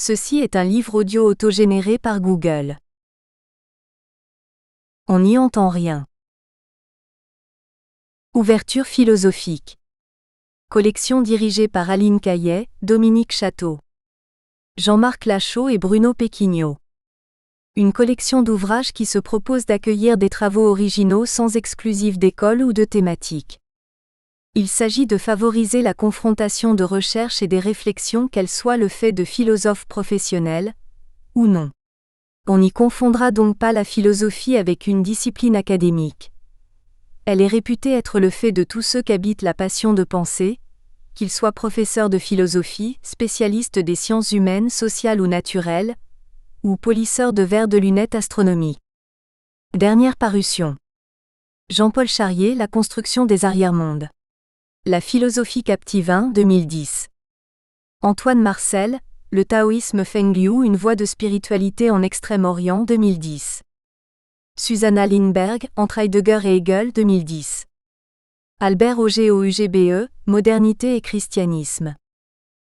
Ceci est un livre audio autogénéré par Google. On n'y entend rien. Ouverture philosophique. Collection dirigée par Aline Caillet, Dominique Château, Jean-Marc Lachaud et Bruno Péquignot. Une collection d'ouvrages qui se propose d'accueillir des travaux originaux sans exclusif d'école ou de thématique. Il s'agit de favoriser la confrontation de recherche et des réflexions, qu'elles soient le fait de philosophes professionnels ou non. On n'y confondra donc pas la philosophie avec une discipline académique. Elle est réputée être le fait de tous ceux qu'habite la passion de penser, qu'ils soient professeurs de philosophie, spécialistes des sciences humaines, sociales ou naturelles, ou polisseurs de verres de lunettes astronomiques. Dernière parution. Jean-Paul Charrier, La construction des arrière-mondes. La philosophie captive 1, 2010. Antoine Marcel, Le taoïsme Feng Liu, une voie de spiritualité en Extrême-Orient, 2010. Susanna Lindberg, Entre Heidegger et Hegel, 2010. Albert Auger OUGBE, Modernité et christianisme.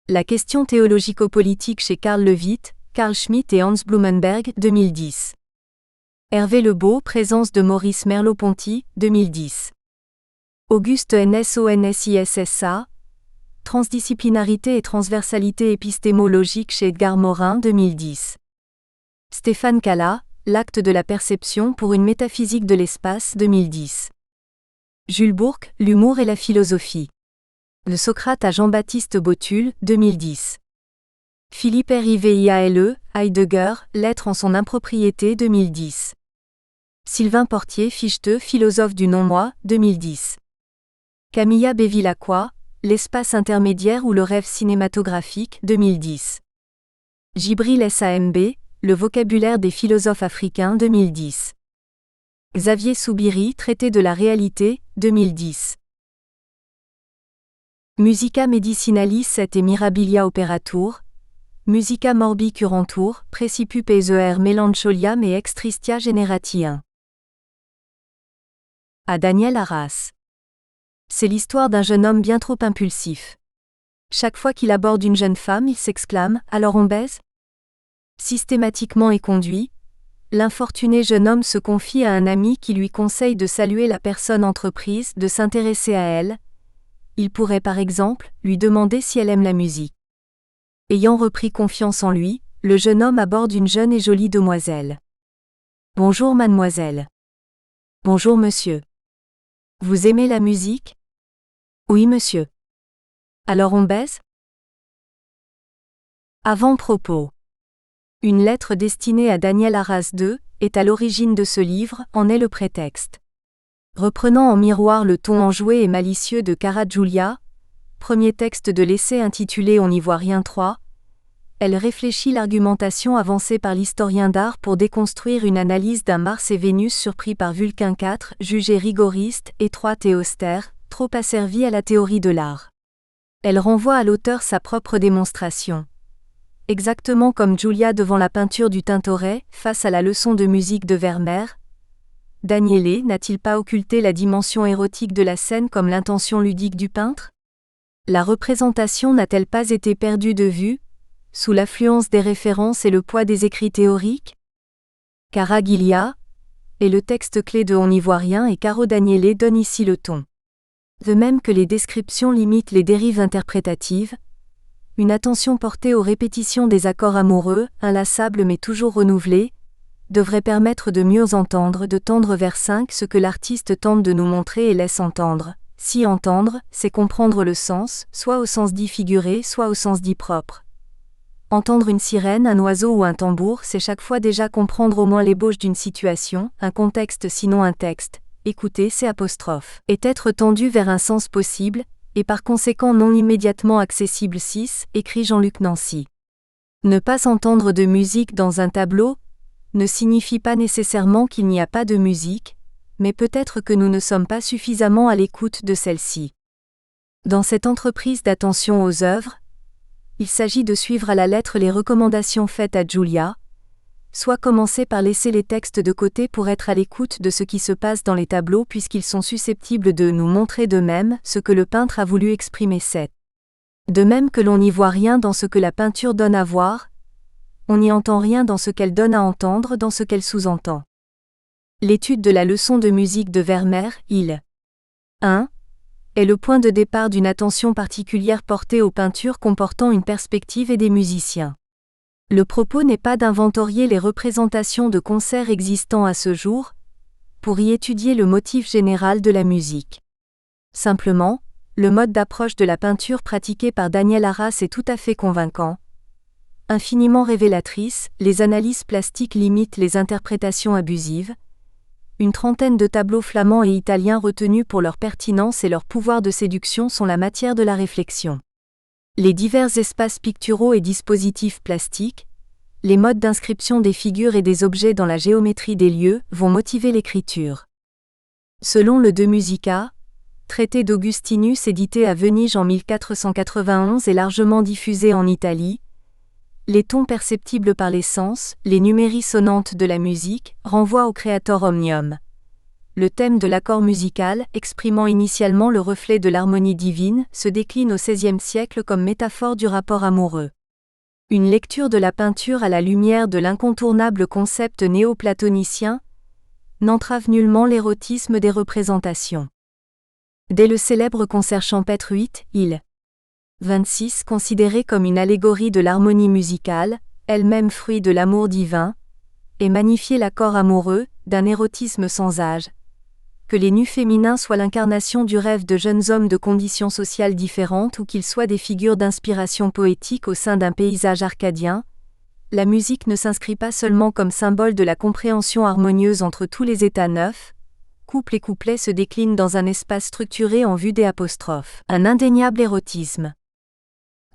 La question théologico-politique chez Karl Levitt, Carl Schmitt et Hans Blumenberg, 2010. Hervé Lebeau, Présence de Maurice Merleau-Ponty, 2010. Auguste Nsonsissa, Transdisciplinarité et transversalité épistémologique chez Edgar Morin, 2010. Stéphane Cala, L'acte de la perception pour une métaphysique de l'espace, 2010. Jules Bourque, L'humour et la philosophie. Le Socrate à Jean-Baptiste Botul, 2010. Philippe Riveille, Heidegger, L'être en son impropriété, 2010. Sylvain Portier Fichte, Philosophe du non-moi, 2010. Camilla Bevilacqua, L'espace intermédiaire ou le rêve cinématographique, 2010. Djibril Samb, Le vocabulaire des philosophes africains, 2010. Xavier Soubiri, Traité de la réalité, 2010. Musica Medicinalis et Mirabilia Operatur, Musica Morbi Curantur, Precipu Peser Melancholiam et Extristia Generati 1. À Daniel Arras. C'est l'histoire d'un jeune homme bien trop impulsif. Chaque fois qu'il aborde une jeune femme, il s'exclame « Alors on baise ?» Systématiquement éconduit, l'infortuné jeune homme se confie à un ami qui lui conseille de saluer la personne entreprise, de s'intéresser à elle. Il pourrait par exemple lui demander si elle aime la musique. Ayant repris confiance en lui, le jeune homme aborde une jeune et jolie demoiselle. « Bonjour mademoiselle. »« Bonjour monsieur. Vous aimez la musique ? » ?»« Oui monsieur. »« Alors on baise ? » Avant-propos. Une lettre destinée à Daniel Arras II est à l'origine de ce livre, en est le prétexte. Reprenant en miroir le ton enjoué et malicieux de Cara Giulia, premier texte de l'essai intitulé On n'y voit rien 3, elle réfléchit l'argumentation avancée par l'historien d'art pour déconstruire une analyse d'un Mars et Vénus surpris par Vulcain 4, jugé rigoriste, étroite et austère, trop asservie à la théorie de l'art. Elle renvoie à l'auteur sa propre démonstration. Exactement comme Giulia devant la peinture du Tintoret, face à la leçon de musique de Vermeer, Daniele n'a-t-il pas occulté la dimension érotique de la scène comme l'intention ludique du peintre ? La représentation n'a-t-elle pas été perdue de vue, sous l'affluence des références et le poids des écrits théoriques ? Cara Giulia est le texte clé de On n'y voit rien et Caro Daniele donne ici le ton. De même que les descriptions limitent les dérives interprétatives, une attention portée aux répétitions des accords amoureux, inlassables mais toujours renouvelés, devrait permettre de mieux entendre, de tendre vers 5 ce que l'artiste tente de nous montrer et laisse entendre. Si entendre, c'est comprendre le sens, soit au sens dit figuré, soit au sens dit propre. Entendre une sirène, un oiseau ou un tambour, c'est chaque fois déjà comprendre au moins l'ébauche d'une situation, un contexte sinon un texte. Écouter, c'est apostrophe. Est être tendu vers un sens possible, et par conséquent non immédiatement accessible 6, écrit Jean-Luc Nancy. Ne pas entendre de musique dans un tableau ne signifie pas nécessairement qu'il n'y a pas de musique, mais peut-être que nous ne sommes pas suffisamment à l'écoute de celle-ci. Dans cette entreprise d'attention aux œuvres, il s'agit de suivre à la lettre les recommandations faites à Giulia, soit commencer par laisser les textes de côté pour être à l'écoute de ce qui se passe dans les tableaux puisqu'ils sont susceptibles de nous montrer d'eux-mêmes ce que le peintre a voulu exprimer. De même que l'on n'y voit rien dans ce que la peinture donne à voir, On n'y entend rien dans ce qu'elle donne à entendre, dans ce qu'elle sous-entend. L'étude de la leçon de musique de Vermeer, il 1. est le point de départ d'une attention particulière portée aux peintures comportant une perspective et des musiciens. Le propos n'est pas d'inventorier les représentations de concerts existants à ce jour, pour y étudier le motif général de la musique. Simplement, le mode d'approche de la peinture pratiqué par Daniel Arras est tout à fait convaincant. Infiniment révélatrice, les analyses plastiques limitent les interprétations abusives. Une trentaine de tableaux flamands et italiens retenus pour leur pertinence et leur pouvoir de séduction sont la matière de la réflexion. Les divers espaces picturaux et dispositifs plastiques, les modes d'inscription des figures et des objets dans la géométrie des lieux vont motiver l'écriture. Selon le De Musica, traité d'Augustinus édité à Venise en 1491 et largement diffusé en Italie, les tons perceptibles par les sens, les numéries sonnantes de la musique, renvoient au Creator Omnium. Le thème de l'accord musical, exprimant initialement le reflet de l'harmonie divine, se décline au XVIe siècle comme métaphore du rapport amoureux. Une lecture de la peinture à la lumière de l'incontournable concept néo-platonicien n'entrave nullement l'érotisme des représentations. Dès le célèbre concert champêtre 8, il 26 considéré comme une allégorie de l'harmonie musicale, elle-même fruit de l'amour divin, et magnifier l'accord amoureux, d'un érotisme sans âge. Que les nus féminins soient l'incarnation du rêve de jeunes hommes de conditions sociales différentes ou qu'ils soient des figures d'inspiration poétique au sein d'un paysage arcadien, la musique ne s'inscrit pas seulement comme symbole de la compréhension harmonieuse entre tous les états neufs. Couple et couplet se déclinent dans un espace structuré en vue des apostrophes. Un indéniable érotisme.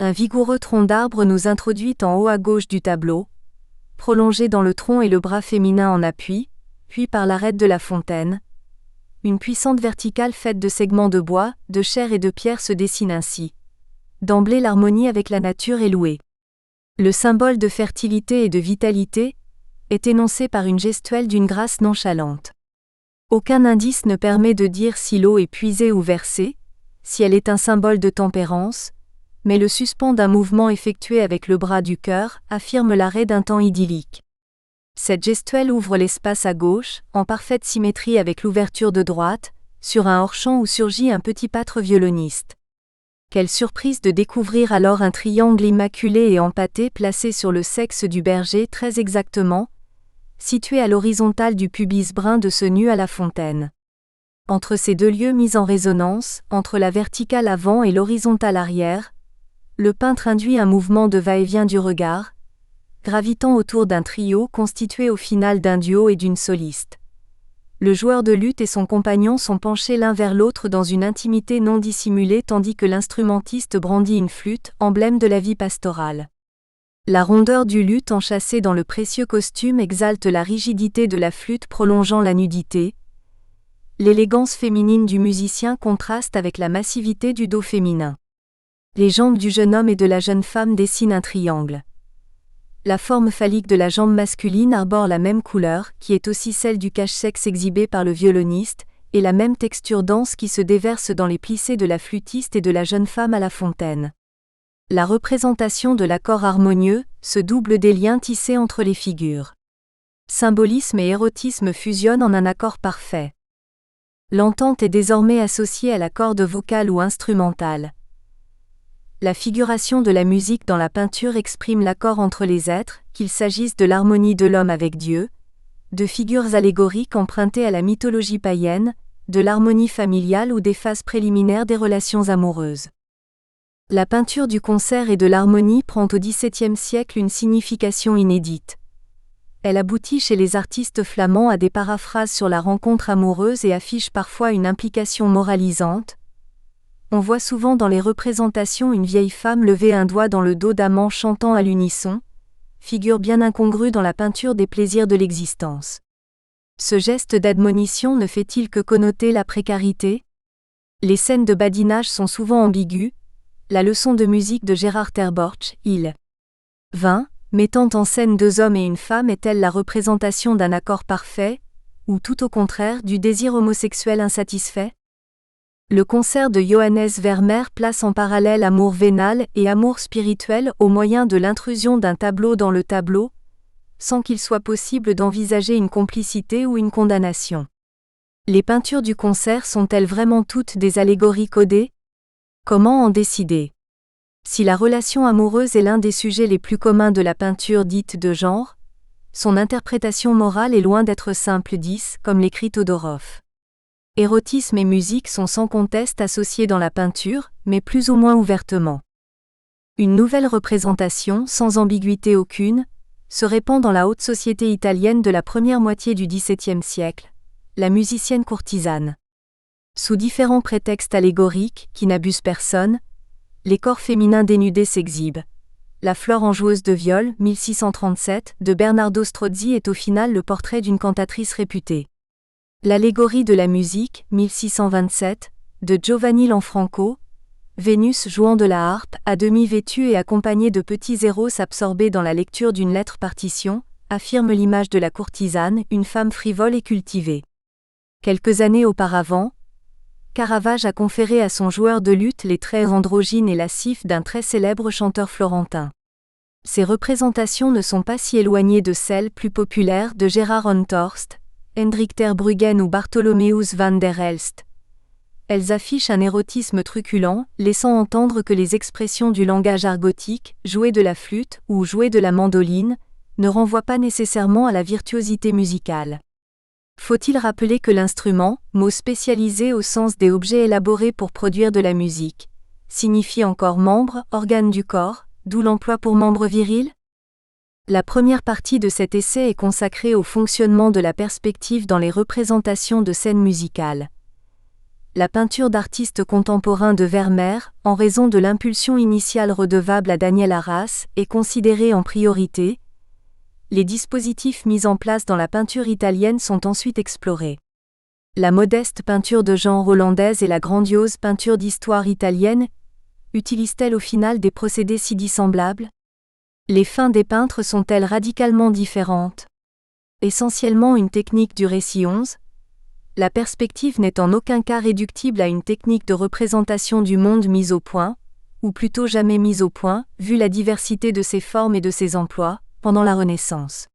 Un vigoureux tronc d'arbre nous introduit en haut à gauche du tableau, prolongé dans le tronc et le bras féminin en appui, puis par l'arête de la fontaine. Une puissante verticale faite de segments de bois, de chair et de pierre se dessine ainsi. D'emblée l'harmonie avec la nature est louée. Le symbole de fertilité et de vitalité est énoncé par une gestuelle d'une grâce nonchalante. Aucun indice ne permet de dire si l'eau est puisée ou versée, si elle est un symbole de tempérance, mais le suspens d'un mouvement effectué avec le bras du cœur affirme l'arrêt d'un temps idyllique. Cette gestuelle ouvre l'espace à gauche, en parfaite symétrie avec l'ouverture de droite, sur un hors-champ où surgit un petit pâtre violoniste. Quelle surprise de découvrir alors un triangle immaculé et empâté placé sur le sexe du berger très exactement, situé à l'horizontale du pubis brun de ce nu à la fontaine. Entre ces deux lieux mis en résonance, entre la verticale avant et l'horizontale arrière, le peintre induit un mouvement de va-et-vient du regard, gravitant autour d'un trio constitué au final d'un duo et d'une soliste. Le joueur de luth et son compagnon sont penchés l'un vers l'autre dans une intimité non dissimulée tandis que l'instrumentiste brandit une flûte, emblème de la vie pastorale. La rondeur du luth enchâssé dans le précieux costume exalte la rigidité de la flûte prolongeant la nudité. L'élégance féminine du musicien contraste avec la massivité du dos féminin. Les jambes du jeune homme et de la jeune femme dessinent un triangle. La forme phallique de la jambe masculine arbore la même couleur, qui est aussi celle du cache-sexe exhibé par le violoniste, et la même texture dense qui se déverse dans les plissés de la flûtiste et de la jeune femme à la fontaine. La représentation de l'accord harmonieux se double des liens tissés entre les figures. Symbolisme et érotisme fusionnent en un accord parfait. L'entente est désormais associée à la corde vocale ou instrumentale. La figuration de la musique dans la peinture exprime l'accord entre les êtres, qu'il s'agisse de l'harmonie de l'homme avec Dieu, de figures allégoriques empruntées à la mythologie païenne, de l'harmonie familiale ou des phases préliminaires des relations amoureuses. La peinture du concert et de l'harmonie prend au XVIIe siècle une signification inédite. Elle aboutit chez les artistes flamands à des paraphrases sur la rencontre amoureuse et affiche parfois une implication moralisante. On voit souvent dans les représentations une vieille femme lever un doigt dans le dos d'amants chantant à l'unisson, figure bien incongrue dans la peinture des plaisirs de l'existence. Ce geste d'admonition ne fait-il que connoter la précarité ? Les scènes de badinage sont souvent ambiguës. La leçon de musique de Gérard Terborch, il 20, mettant en scène deux hommes et une femme est-elle la représentation d'un accord parfait, ou tout au contraire du désir homosexuel insatisfait ? Le concert de Johannes Vermeer place en parallèle amour vénal et amour spirituel au moyen de l'intrusion d'un tableau dans le tableau, sans qu'il soit possible d'envisager une complicité ou une condamnation. Les peintures du concert sont-elles vraiment toutes des allégories codées ? Comment en décider ? Si la relation amoureuse est l'un des sujets les plus communs de la peinture dite de genre, son interprétation morale est loin d'être simple 10, comme l'écrit Todorov. Érotisme et musique sont sans conteste associés dans la peinture, mais plus ou moins ouvertement. Une nouvelle représentation, sans ambiguïté aucune, se répand dans la haute société italienne de la première moitié du XVIIe siècle, la musicienne courtisane. Sous différents prétextes allégoriques, qui n'abusent personne, les corps féminins dénudés s'exhibent. La Flore en joueuse de viol, 1637, de Bernardo Strozzi est au final le portrait d'une cantatrice réputée. L'allégorie de la musique, 1627, de Giovanni Lanfranco, Vénus jouant de la harpe, à demi vêtue et accompagnée de petits héros absorbés dans la lecture d'une lettre partition, affirme l'image de la courtisane, une femme frivole et cultivée. Quelques années auparavant, Caravage a conféré à son joueur de luth les traits androgynes et lascifs d'un très célèbre chanteur florentin. Ces représentations ne sont pas si éloignées de celles plus populaires de Gerhard Honthorst, Hendrik ter Bruggen ou Bartholomeus van der Helst. Elles affichent un érotisme truculent, laissant entendre que les expressions du langage argotique, jouer de la flûte ou jouer de la mandoline, ne renvoient pas nécessairement à la virtuosité musicale. Faut-il rappeler que l'instrument, mot spécialisé au sens des objets élaborés pour produire de la musique, signifie encore membre, organe du corps, d'où l'emploi pour membre viril ? La première partie de cet essai est consacrée au fonctionnement de la perspective dans les représentations de scènes musicales. La peinture d'artistes contemporains de Vermeer, en raison de l'impulsion initiale redevable à Daniel Arras, est considérée en priorité. Les dispositifs mis en place dans la peinture italienne sont ensuite explorés. La modeste peinture de genre hollandaise et la grandiose peinture d'histoire italienne utilisent-elles au final des procédés si dissemblables ? Les fins des peintres sont-elles radicalement différentes ? Essentiellement une technique du récit 11, la perspective n'est en aucun cas réductible à une technique de représentation du monde mise au point, ou plutôt jamais mise au point, vu la diversité de ses formes et de ses emplois, pendant la Renaissance.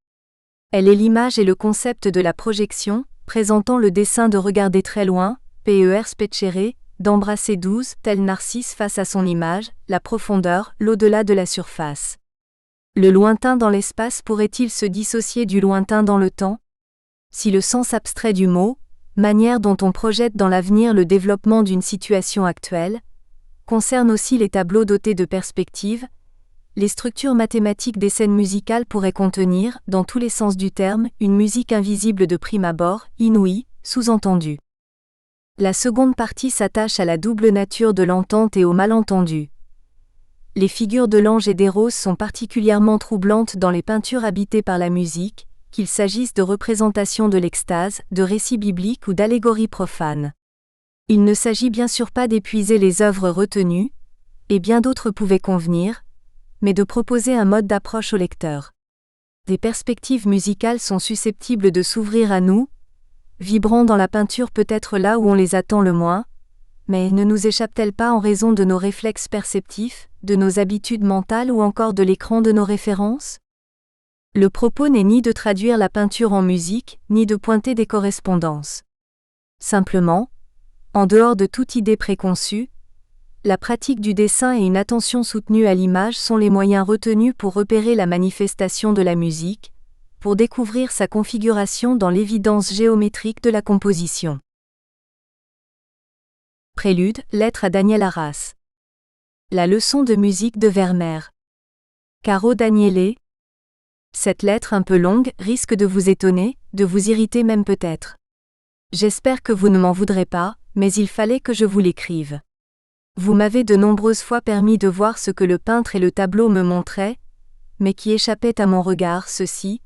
Elle est l'image et le concept de la projection, présentant le dessein de regarder très loin, per specere, d'embrasser 12, tel Narcisse face à son image, la profondeur, l'au-delà de la surface. Le lointain dans l'espace pourrait-il se dissocier du lointain dans le temps ? Si le sens abstrait du mot, manière dont on projette dans l'avenir le développement d'une situation actuelle, concerne aussi les tableaux dotés de perspectives, les structures mathématiques des scènes musicales pourraient contenir, dans tous les sens du terme, une musique invisible de prime abord, inouïe, sous-entendue. La seconde partie s'attache à la double nature de l'entente et au malentendu. Les figures de l'ange et des roses sont particulièrement troublantes dans les peintures habitées par la musique, qu'il s'agisse de représentations de l'extase, de récits bibliques ou d'allégories profanes. Il ne s'agit bien sûr pas d'épuiser les œuvres retenues, et bien d'autres pouvaient convenir, mais de proposer un mode d'approche au lecteur. Des perspectives musicales sont susceptibles de s'ouvrir à nous, vibrant dans la peinture peut-être là où on les attend le moins, mais ne nous échappent-elles pas en raison de nos réflexes perceptifs, de nos habitudes mentales ou encore de l'écran de nos références ? Le propos n'est ni de traduire la peinture en musique, ni de pointer des correspondances. Simplement, en dehors de toute idée préconçue, la pratique du dessin et une attention soutenue à l'image sont les moyens retenus pour repérer la manifestation de la musique, pour découvrir sa configuration dans l'évidence géométrique de la composition. Prélude, lettre à Daniel Arras. La leçon de musique de Vermeer. Caro Daniele. Cette lettre un peu longue risque de vous étonner, de vous irriter même peut-être. J'espère que vous ne m'en voudrez pas, mais il fallait que je vous l'écrive. Vous m'avez de nombreuses fois permis de voir ce que le peintre et le tableau me montraient, mais qui échappait à mon regard, ceci,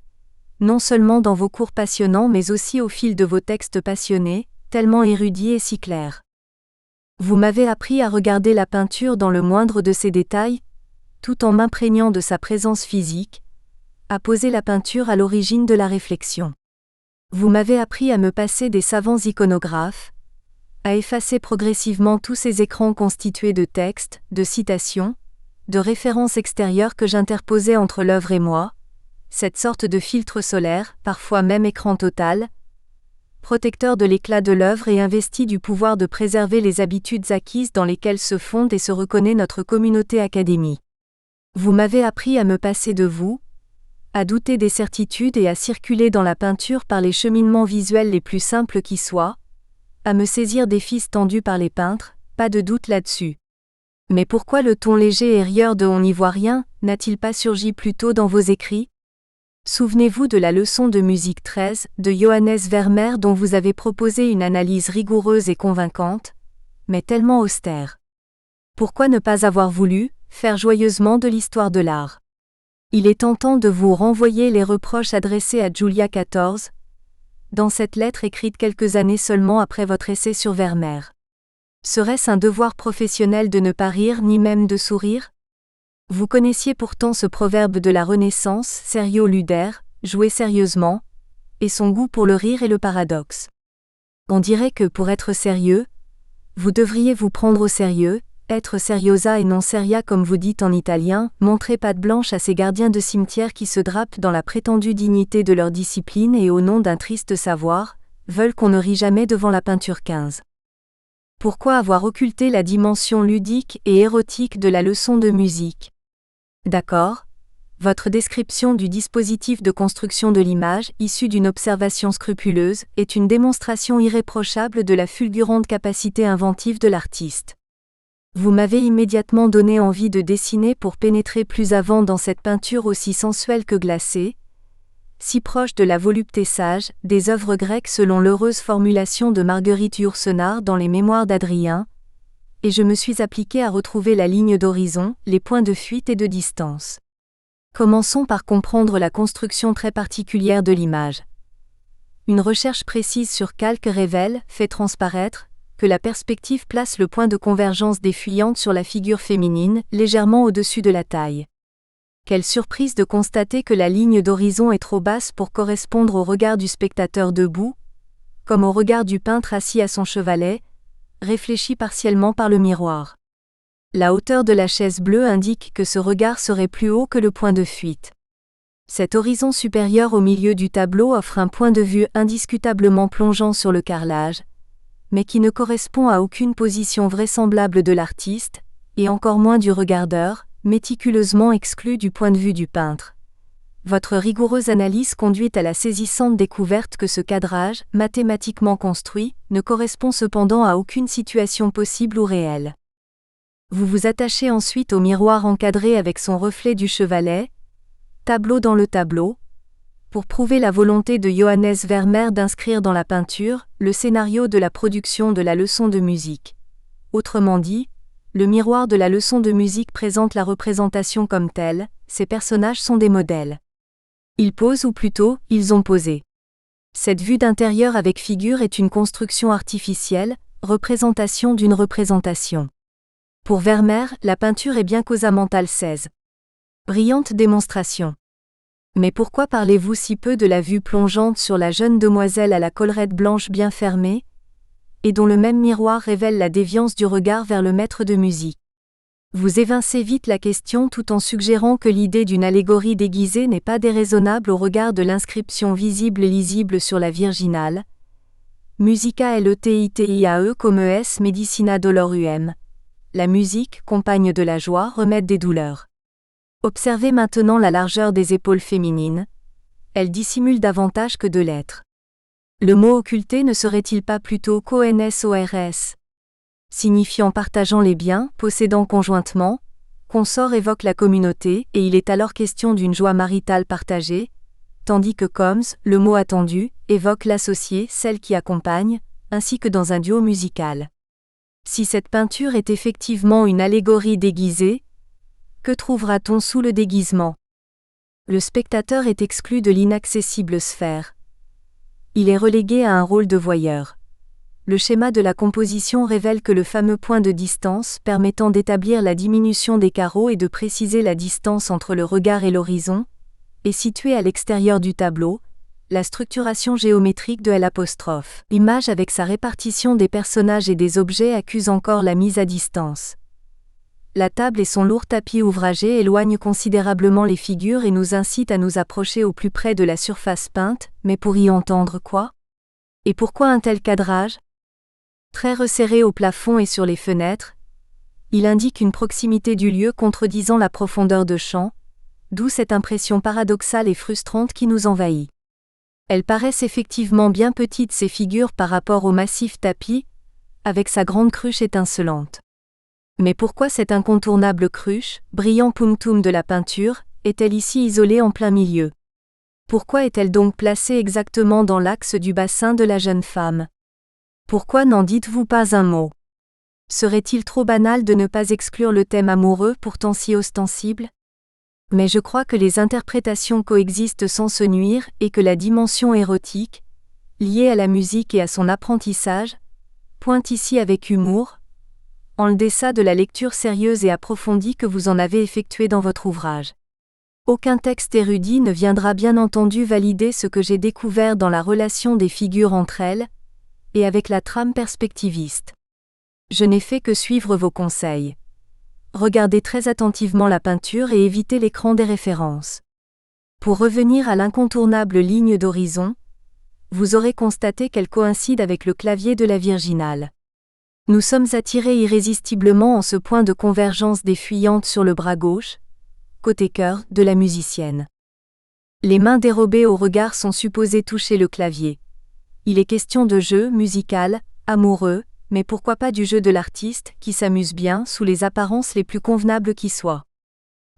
non seulement dans vos cours passionnants mais aussi au fil de vos textes passionnés, tellement érudits et si clairs. Vous m'avez appris à regarder la peinture dans le moindre de ses détails, tout en m'imprégnant de sa présence physique, à poser la peinture à l'origine de la réflexion. Vous m'avez appris à me passer des savants iconographes, à effacer progressivement tous ces écrans constitués de textes, de citations, de références extérieures que j'interposais entre l'œuvre et moi, cette sorte de filtre solaire, parfois même écran total, protecteur de l'éclat de l'œuvre et investi du pouvoir de préserver les habitudes acquises dans lesquelles se fonde et se reconnaît notre communauté académique. Vous m'avez appris à me passer de vous, à douter des certitudes et à circuler dans la peinture par les cheminements visuels les plus simples qui soient, à me saisir des fils tendus par les peintres, pas de doute là-dessus. Mais pourquoi le ton léger et rieur de On n'y voit rien n'a-t-il pas surgi plus tôt dans vos écrits ? Souvenez-vous de la leçon de musique 13 de Johannes Vermeer dont vous avez proposé une analyse rigoureuse et convaincante, mais tellement austère. Pourquoi ne pas avoir voulu faire joyeusement de l'histoire de l'art ? Il est tentant de vous renvoyer les reproches adressés à Julia XIV, dans cette lettre écrite quelques années seulement après votre essai sur Vermeer. Serait-ce un devoir professionnel de ne pas rire ni même de sourire ? Vous connaissiez pourtant ce proverbe de la Renaissance, serio luder, jouer sérieusement, et son goût pour le rire et le paradoxe. On dirait que pour être sérieux, vous devriez vous prendre au sérieux, être seriosa et non seria comme vous dites en italien, montrer patte blanche à ces gardiens de cimetière qui se drapent dans la prétendue dignité de leur discipline et au nom d'un triste savoir, veulent qu'on ne rit jamais devant la peinture 15. Pourquoi avoir occulté la dimension ludique et érotique de la leçon de musique ? D'accord, votre description du dispositif de construction de l'image, issue d'une observation scrupuleuse, est une démonstration irréprochable de la fulgurante capacité inventive de l'artiste. Vous m'avez immédiatement donné envie de dessiner pour pénétrer plus avant dans cette peinture aussi sensuelle que glacée, si proche de la volupté sage, des œuvres grecques selon l'heureuse formulation de Marguerite Yourcenar dans les Mémoires d'Adrien, et je me suis appliqué à retrouver la ligne d'horizon, les points de fuite et de distance. Commençons par comprendre la construction très particulière de l'image. Une recherche précise sur calque fait transparaître, que la perspective place le point de convergence des fuyantes sur la figure féminine, légèrement au-dessus de la taille. Quelle surprise de constater que la ligne d'horizon est trop basse pour correspondre au regard du spectateur debout, comme au regard du peintre assis à son chevalet, réfléchi partiellement par le miroir. La hauteur de la chaise bleue indique que ce regard serait plus haut que le point de fuite. Cet horizon supérieur au milieu du tableau offre un point de vue indiscutablement plongeant sur le carrelage, mais qui ne correspond à aucune position vraisemblable de l'artiste, et encore moins du regardeur, méticuleusement exclu du point de vue du peintre. Votre rigoureuse analyse conduit à la saisissante découverte que ce cadrage, mathématiquement construit, ne correspond cependant à aucune situation possible ou réelle. Vous vous attachez ensuite au miroir encadré avec son reflet du chevalet, tableau dans le tableau, pour prouver la volonté de Johannes Vermeer d'inscrire dans la peinture le scénario de la production de la leçon de musique. Autrement dit, le miroir de la leçon de musique présente la représentation comme telle, ces personnages sont des modèles. Ils posent ou plutôt, ils ont posé. Cette vue d'intérieur avec figure est une construction artificielle, représentation d'une représentation. Pour Vermeer, la peinture est bien causamentale 16. Brillante démonstration. Mais pourquoi parlez-vous si peu de la vue plongeante sur la jeune demoiselle à la collerette blanche bien fermée, et dont le même miroir révèle la déviance du regard vers le maître de musique ? Vous évincez vite la question tout en suggérant que l'idée d'une allégorie déguisée n'est pas déraisonnable au regard de l'inscription visible et lisible sur la virginale. Musica letitiae comme es medicina doloruem. La musique, compagne de la joie, remède des douleurs. Observez maintenant la largeur des épaules féminines. Elles dissimulent davantage que de l'être. Le mot occulté ne serait-il pas plutôt consors, signifiant partageant les biens, possédant conjointement, consort évoque la communauté, et il est alors question d'une joie maritale partagée, tandis que comes, le mot attendu, évoque l'associée, celle qui accompagne, ainsi que dans un duo musical. Si cette peinture est effectivement une allégorie déguisée, que trouvera-t-on sous le déguisement ? Le spectateur est exclu de l'inaccessible sphère. Il est relégué à un rôle de voyeur. Le schéma de la composition révèle que le fameux point de distance permettant d'établir la diminution des carreaux et de préciser la distance entre le regard et l'horizon, est situé à l'extérieur du tableau, la structuration géométrique de L'. L'image avec sa répartition des personnages et des objets accuse encore la mise à distance. La table et son lourd tapis ouvragé éloignent considérablement les figures et nous incitent à nous approcher au plus près de la surface peinte, mais pour y entendre quoi? Et pourquoi un tel cadrage? Très resserré au plafond et sur les fenêtres, il indique une proximité du lieu contredisant la profondeur de champ, d'où cette impression paradoxale et frustrante qui nous envahit. Elles paraissent effectivement bien petites ces figures par rapport au massif tapis, avec sa grande cruche étincelante. Mais pourquoi cette incontournable cruche, brillant punctum de la peinture, est-elle ici isolée en plein milieu? Pourquoi est-elle donc placée exactement dans l'axe du bassin de la jeune femme? Pourquoi n'en dites-vous pas un mot? Serait-il trop banal de ne pas exclure le thème amoureux pourtant si ostensible? Mais je crois que les interprétations coexistent sans se nuire et que la dimension érotique, liée à la musique et à son apprentissage, pointe ici avec humour, en deçà de la lecture sérieuse et approfondie que vous en avez effectuée dans votre ouvrage. Aucun texte érudit ne viendra bien entendu valider ce que j'ai découvert dans la relation des figures entre elles, et avec la trame perspectiviste. Je n'ai fait que suivre vos conseils. Regardez très attentivement la peinture et évitez l'écran des références. Pour revenir à l'incontournable ligne d'horizon, vous aurez constaté qu'elle coïncide avec le clavier de la virginale. Nous sommes attirés irrésistiblement en ce point de convergence des fuyantes sur le bras gauche, côté cœur, de la musicienne. Les mains dérobées au regard sont supposées toucher le clavier. Il est question de jeu musical, amoureux, mais pourquoi pas du jeu de l'artiste, qui s'amuse bien sous les apparences les plus convenables qui soient.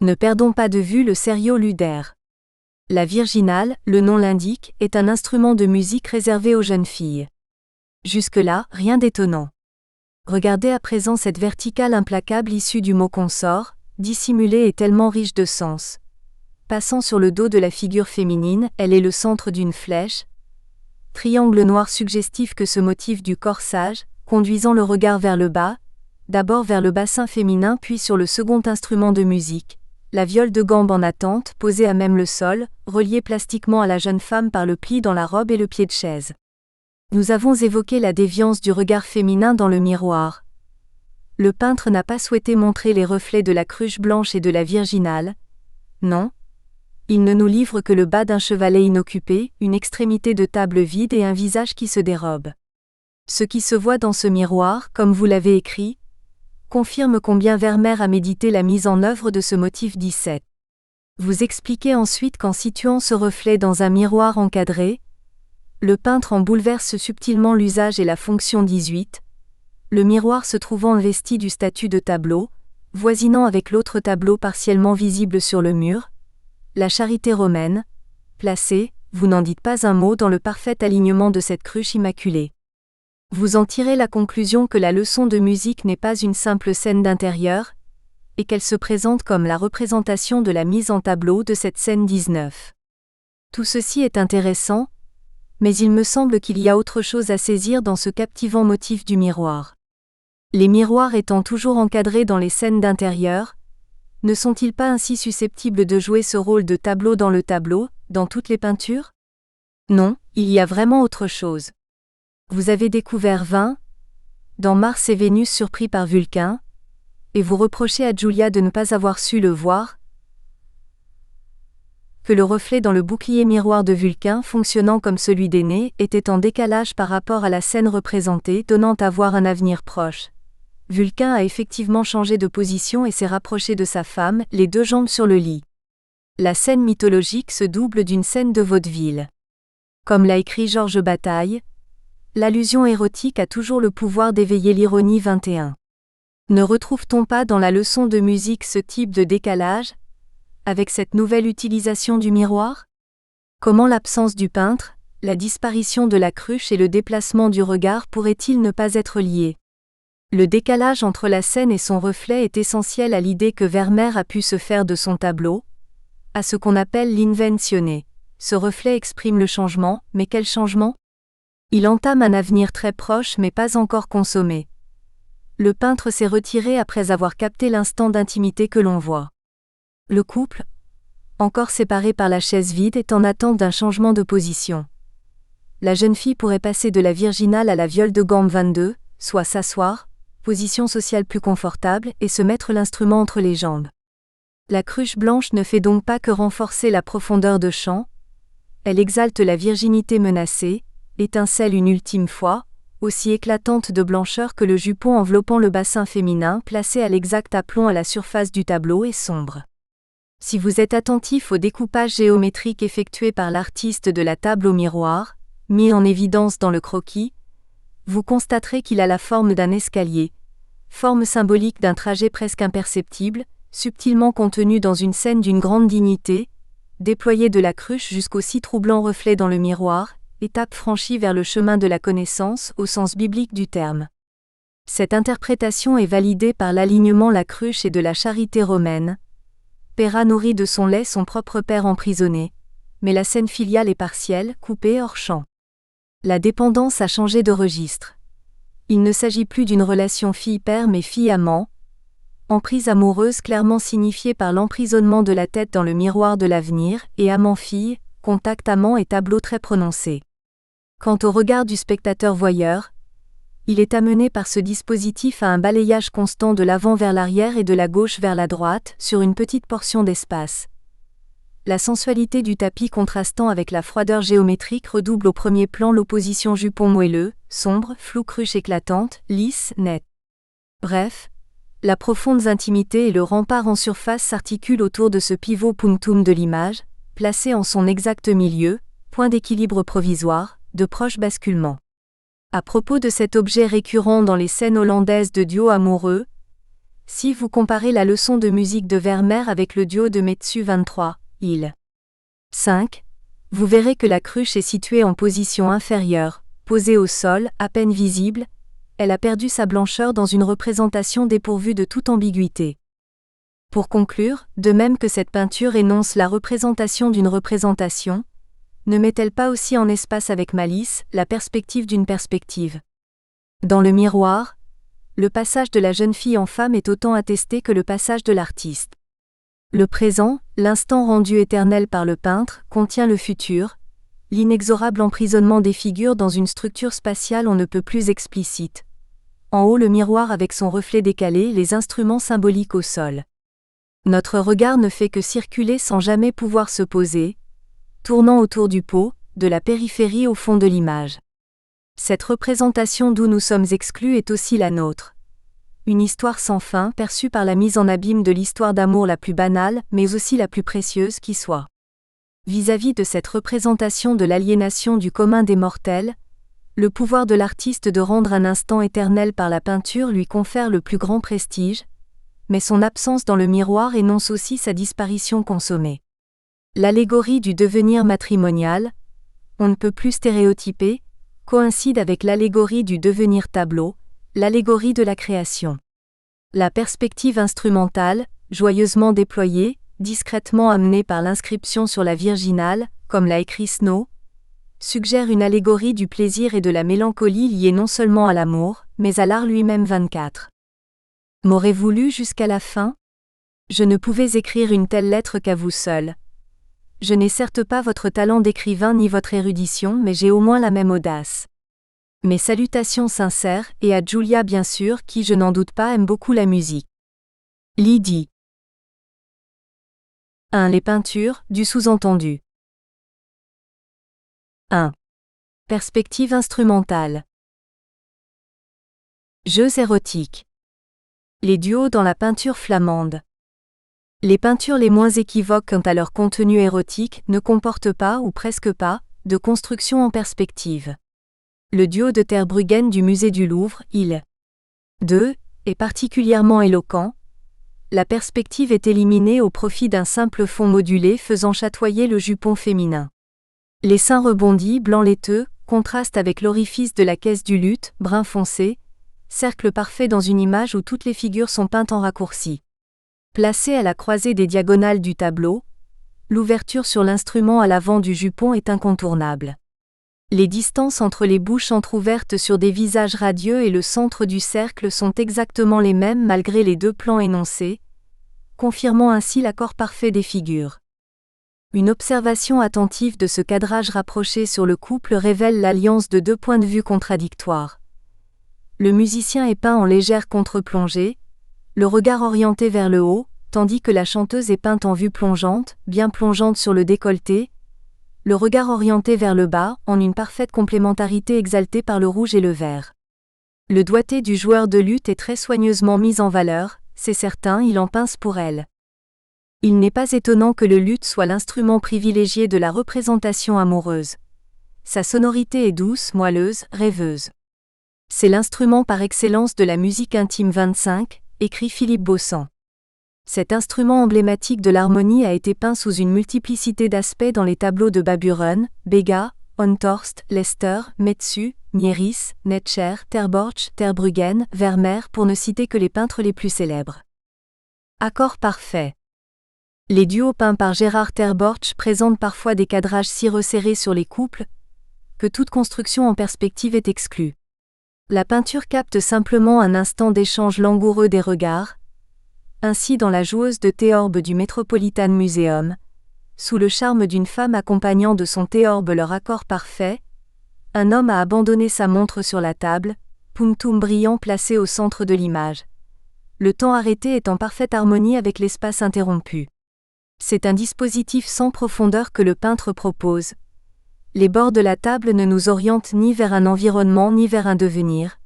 Ne perdons pas de vue le serio ludaire. La virginale, le nom l'indique, est un instrument de musique réservé aux jeunes filles. Jusque-là, rien d'étonnant. Regardez à présent cette verticale implacable issue du mot consort, dissimulée et tellement riche de sens. Passant sur le dos de la figure féminine, elle est le centre d'une flèche, triangle noir suggestif que ce motif du corsage, conduisant le regard vers le bas, d'abord vers le bassin féminin puis sur le second instrument de musique, la viole de gambe en attente, posée à même le sol, reliée plastiquement à la jeune femme par le pli dans la robe et le pied de chaise. Nous avons évoqué la déviance du regard féminin dans le miroir. Le peintre n'a pas souhaité montrer les reflets de la cruche blanche et de la virginale. Non. Il ne nous livre que le bas d'un chevalet inoccupé, une extrémité de table vide et un visage qui se dérobe. Ce qui se voit dans ce miroir, comme vous l'avez écrit, confirme combien Vermeer a médité la mise en œuvre de ce motif 17. Vous expliquez ensuite qu'en situant ce reflet dans un miroir encadré, le peintre en bouleverse subtilement l'usage et la fonction 18, le miroir se trouvant investi du statut de tableau, voisinant avec l'autre tableau partiellement visible sur le mur, la Charité romaine, placée, vous n'en dites pas un mot dans le parfait alignement de cette cruche immaculée. Vous en tirez la conclusion que la leçon de musique n'est pas une simple scène d'intérieur, et qu'elle se présente comme la représentation de la mise en tableau de cette scène 19. Tout ceci est intéressant, mais il me semble qu'il y a autre chose à saisir dans ce captivant motif du miroir. Les miroirs étant toujours encadrés dans les scènes d'intérieur, ne sont-ils pas ainsi susceptibles de jouer ce rôle de tableau, dans toutes les peintures? Non, il y a vraiment autre chose. Vous avez découvert dans Mars et Vénus surpris par Vulcain, et vous reprochez à Julia de ne pas avoir su le voir, que le reflet dans le bouclier miroir de Vulcain fonctionnant comme celui d'Énée était en décalage par rapport à la scène représentée donnant à voir un avenir proche. Vulcain a effectivement changé de position et s'est rapproché de sa femme, les deux jambes sur le lit. La scène mythologique se double d'une scène de vaudeville. Comme l'a écrit Georges Bataille, l'allusion érotique a toujours le pouvoir d'éveiller l'ironie 21. Ne retrouve-t-on pas dans la leçon de musique ce type de décalage, avec cette nouvelle utilisation du miroir? Comment l'absence du peintre, la disparition de la cruche et le déplacement du regard pourraient-ils ne pas être liés? Le décalage entre la scène et son reflet est essentiel à l'idée que Vermeer a pu se faire de son tableau, à ce qu'on appelle l'inventionné. Ce reflet exprime le changement, mais quel changement? Il entame un avenir très proche mais pas encore consommé. Le peintre s'est retiré après avoir capté l'instant d'intimité que l'on voit. Le couple, encore séparée par la chaise vide, est en attente d'un changement de position. La jeune fille pourrait passer de la virginale à la viole de gambe 22, soit s'asseoir, position sociale plus confortable, et se mettre l'instrument entre les jambes. La cruche blanche ne fait donc pas que renforcer la profondeur de champ, elle exalte la virginité menacée, étincelle une ultime fois, aussi éclatante de blancheur que le jupon enveloppant le bassin féminin placé à l'exact aplomb à la surface du tableau est sombre. Si vous êtes attentif au découpage géométrique effectué par l'artiste de la table au miroir, mis en évidence dans le croquis, vous constaterez qu'il a la forme d'un escalier, forme symbolique d'un trajet presque imperceptible, subtilement contenu dans une scène d'une grande dignité, déployé de la cruche jusqu'au si troublant reflet dans le miroir, étape franchie vers le chemin de la connaissance au sens biblique du terme. Cette interprétation est validée par l'alignement la cruche et de la charité romaine. Péra nourrit de son lait son propre père emprisonné, mais la scène filiale est partielle, coupée hors champ. La dépendance a changé de registre. Il ne s'agit plus d'une relation fille-père mais fille-amant, emprise amoureuse clairement signifiée par l'emprisonnement de la tête dans le miroir de l'avenir, et amant-fille, contact amant et tableau très prononcé. Quant au regard du spectateur voyeur, il est amené par ce dispositif à un balayage constant de l'avant vers l'arrière et de la gauche vers la droite, sur une petite portion d'espace. La sensualité du tapis contrastant avec la froideur géométrique redouble au premier plan l'opposition jupon moelleux, sombre, flou cruche éclatante, lisse, nette. Bref, la profonde intimité et le rempart en surface s'articulent autour de ce pivot punctum de l'image, placé en son exact milieu, point d'équilibre provisoire, de proche basculement. À propos de cet objet récurrent dans les scènes hollandaises de duo amoureux, si vous comparez la leçon de musique de Vermeer avec le duo de Metsu 23, il. 5, vous verrez que la cruche est située en position inférieure, posée au sol, à peine visible, elle a perdu sa blancheur dans une représentation dépourvue de toute ambiguïté. Pour conclure, de même que cette peinture énonce la représentation d'une représentation, ne met-elle pas aussi en espace avec malice la perspective d'une perspective? Dans le miroir, le passage de la jeune fille en femme est autant attesté que le passage de l'artiste. Le présent, l'instant rendu éternel par le peintre, contient le futur, l'inexorable emprisonnement des figures dans une structure spatiale on ne peut plus explicite. En haut le miroir avec son reflet décalé, les instruments symboliques au sol. Notre regard ne fait que circuler sans jamais pouvoir se poser, tournant autour du pot, de la périphérie au fond de l'image. Cette représentation d'où nous sommes exclus est aussi la nôtre. Une histoire sans fin perçue par la mise en abîme de l'histoire d'amour la plus banale, mais aussi la plus précieuse qui soit. Vis-à-vis de cette représentation de l'aliénation du commun des mortels, le pouvoir de l'artiste de rendre un instant éternel par la peinture lui confère le plus grand prestige, mais son absence dans le miroir énonce aussi sa disparition consommée. L'allégorie du devenir matrimonial, on ne peut plus stéréotyper, coïncide avec l'allégorie du devenir tableau, l'allégorie de la création. La perspective instrumentale, joyeusement déployée, discrètement amenée par l'inscription sur la virginale, comme l'a écrit Snow, suggère une allégorie du plaisir et de la mélancolie liée non seulement à l'amour, mais à l'art lui-même 24. M'aurez-vous lu jusqu'à la fin? Je ne pouvais écrire une telle lettre qu'à vous seul. Je n'ai certes pas votre talent d'écrivain ni votre érudition, mais j'ai au moins la même audace. Mes salutations sincères, et à Julia bien sûr, qui je n'en doute pas aime beaucoup la musique. Lydie. 1. Les peintures, du sous-entendu. 1. Perspective instrumentale. Jeux érotiques. Les duos dans la peinture flamande. Les peintures les moins équivoques quant à leur contenu érotique ne comportent pas, ou presque pas, de construction en perspective. Le duo de Ter Brugghen du musée du Louvre, il. 2, est particulièrement éloquent. La perspective est éliminée au profit d'un simple fond modulé faisant chatoyer le jupon féminin. Les seins rebondis, blanc laiteux, contrastent avec l'orifice de la caisse du luth, brun foncé, cercle parfait dans une image où toutes les figures sont peintes en raccourci. Placée à la croisée des diagonales du tableau, l'ouverture sur l'instrument à l'avant du jupon est incontournable. Les distances entre les bouches entr'ouvertes sur des visages radieux et le centre du cercle sont exactement les mêmes malgré les deux plans énoncés, confirmant ainsi l'accord parfait des figures. Une observation attentive de ce cadrage rapproché sur le couple révèle l'alliance de deux points de vue contradictoires. Le musicien est peint en légère contre-plongée, le regard orienté vers le haut, tandis que la chanteuse est peinte en vue plongeante, bien plongeante sur le décolleté, le regard orienté vers le bas, en une parfaite complémentarité exaltée par le rouge et le vert. Le doigté du joueur de luth est très soigneusement mis en valeur, c'est certain, il en pince pour elle. Il n'est pas étonnant que le luth soit l'instrument privilégié de la représentation amoureuse. Sa sonorité est douce, moelleuse, rêveuse. C'est l'instrument par excellence de la musique intime 25, écrit Philippe Beaussan. Cet instrument emblématique de l'harmonie a été peint sous une multiplicité d'aspects dans les tableaux de Baburen, Béga, Honthorst, Lester, Metsu, Mieris, Netscher, Terborch, Terbruggen, Vermeer pour ne citer que les peintres les plus célèbres. Accord parfait. Les duos peints par Gérard Terborch présentent parfois des cadrages si resserrés sur les couples que toute construction en perspective est exclue. La peinture capte simplement un instant d'échange langoureux des regards. Ainsi dans La joueuse de théorbe du Metropolitan Museum, sous le charme d'une femme accompagnant de son théorbe leur accord parfait, un homme a abandonné sa montre sur la table, punctum brillant placé au centre de l'image. Le temps arrêté est en parfaite harmonie avec l'espace interrompu. C'est un dispositif sans profondeur que le peintre propose. Les bords de la table ne nous orientent ni vers un environnement ni vers un devenir.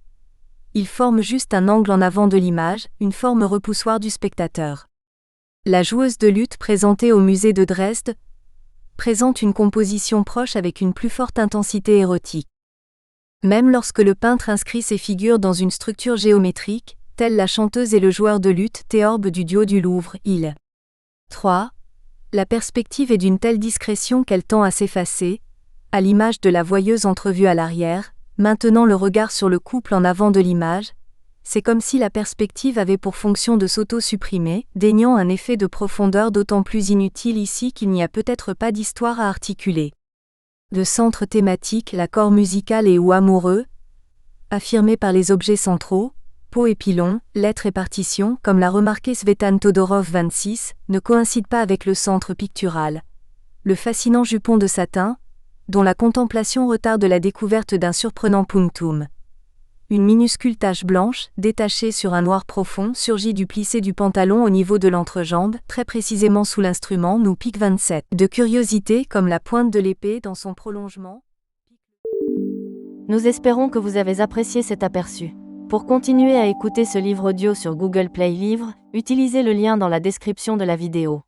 Ils forment juste un angle en avant de l'image, une forme repoussoire du spectateur. La joueuse de luth présentée au musée de Dresde présente une composition proche avec une plus forte intensité érotique. Même lorsque le peintre inscrit ses figures dans une structure géométrique, telle la chanteuse et le joueur de luth théorbe du duo du Louvre, il 3. La perspective est d'une telle discrétion qu'elle tend à s'effacer, à l'image de la voyeuse entrevue à l'arrière, maintenant le regard sur le couple en avant de l'image, c'est comme si la perspective avait pour fonction de s'auto-supprimer, déniant un effet de profondeur d'autant plus inutile ici qu'il n'y a peut-être pas d'histoire à articuler. De centre thématique, l'accord musical et ou amoureux, affirmé par les objets centraux, peau et pilon, lettres et partitions, comme l'a remarqué Svetan Todorov 26, ne coïncide pas avec le centre pictural. Le fascinant jupon de satin, dont la contemplation retarde la découverte d'un surprenant punctum. Une minuscule tache blanche, détachée sur un noir profond, surgit du plissé du pantalon au niveau de l'entrejambe, très précisément sous l'instrument, nous pique 27. De curiosité, comme la pointe de l'épée dans son prolongement. Nous espérons que vous avez apprécié cet aperçu. Pour continuer à écouter ce livre audio sur Google Play Livres, utilisez le lien dans la description de la vidéo.